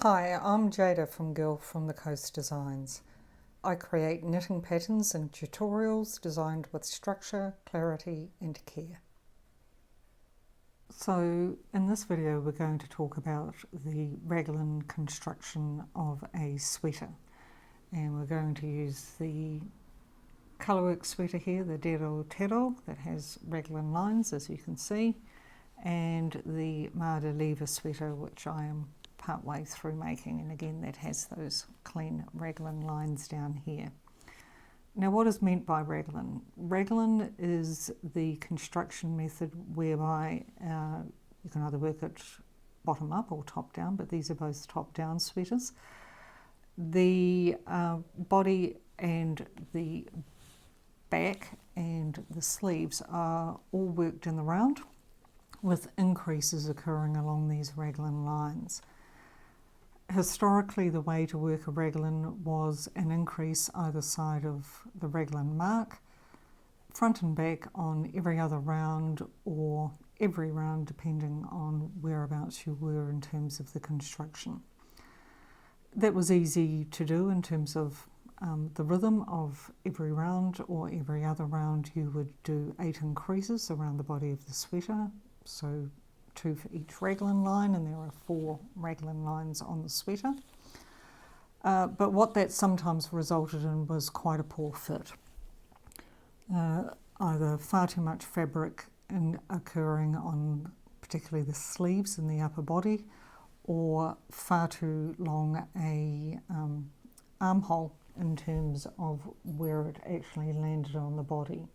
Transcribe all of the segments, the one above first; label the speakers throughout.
Speaker 1: Hi, I'm Jada from Girl from the Coast Designs. I create knitting patterns and tutorials designed with structure, clarity and care. So in this video we're going to talk about the raglan construction of a sweater, and we're going to use the Colourwork sweater here, the Dero Tero, that has raglan lines as you can see, and the Mar de Leva Sweater, which I am partway through making, and again that has those clean raglan lines down here. Now, what is meant by raglan? Raglan is the construction method whereby you can either work it bottom up or top down, but these are both top down sweaters. The body and the back and the sleeves are all worked in the round, with increases occurring along these raglan lines. Historically, the way to work a raglan was an increase either side of the raglan mark, front and back on every other round or every round depending on whereabouts you were in terms of the construction. That was easy to do in terms of the rhythm of every round, or every other round you would do 8 increases around the body of the sweater, so 2 for each raglan line, and there are 4 raglan lines on the sweater. But what that sometimes resulted in was quite a poor fit. Either far too much fabric occurring on particularly the sleeves and the upper body, or far too long a armhole in terms of where it actually landed on the body.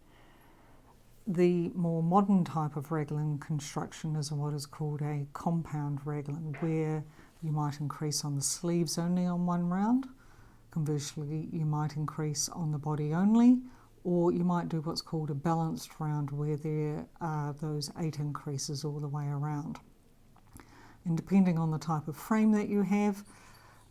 Speaker 1: The more modern type of raglan construction is what is called a compound raglan, where you might increase on the sleeves only on one round. Conversely, you might increase on the body only, or you might do what's called a balanced round, where there are those 8 increases all the way around. And depending on the type of frame that you have,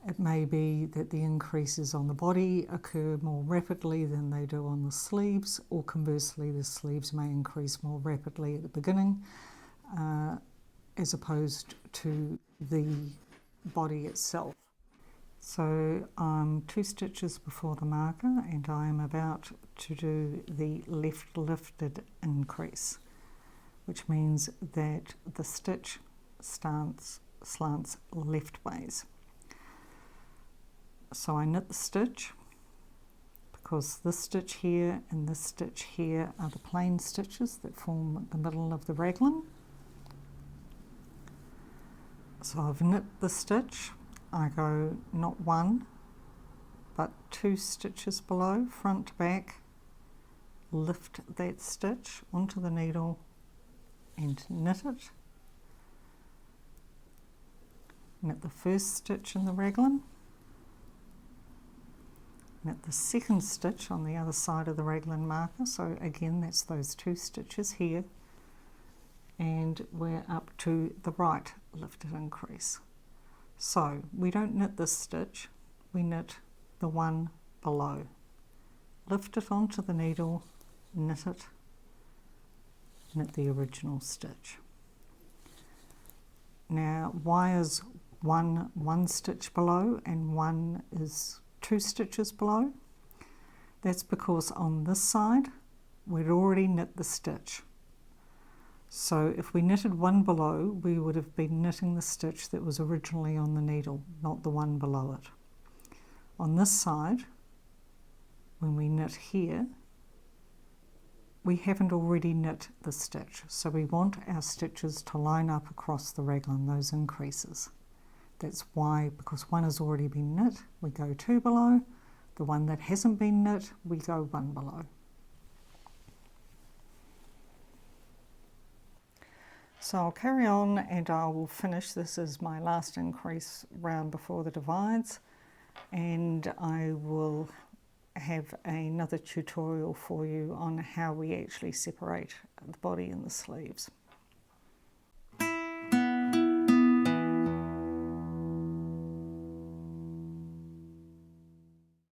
Speaker 1: it may be that the increases on the body occur more rapidly than they do on the sleeves, or conversely the sleeves may increase more rapidly at the beginning as opposed to the body itself. So I'm 2 stitches before the marker, and I am about to do the left lifted increase, which means that the stitch slants leftways. So I knit the stitch, because this stitch here and this stitch here are the plain stitches that form the middle of the raglan. So I've knit the stitch. I go not 1 but 2 stitches below, front to back, lift that stitch onto the needle and knit it. Knit the first stitch in the raglan. Knit the second stitch on the other side of the raglan marker, so again that's those 2 stitches here, and we're up to the right lifted increase. So we don't knit this stitch, we knit the one below. Lift it onto the needle, knit it, knit the original stitch. Now, why is one stitch below and 1 is 2 stitches below? That's because on this side we'd already knit the stitch. So if we knitted 1 below, we would have been knitting the stitch that was originally on the needle, not the one below it. On this side, when we knit here, we haven't already knit the stitch, so we want our stitches to line up across the raglan, those increases. That's why, because 1 has already been knit, we go 2 below. The one that hasn't been knit, we go 1 below. So I'll carry on and I will finish. This is my last increase round before the divides, and I will have another tutorial for you on how we actually separate the body and the sleeves.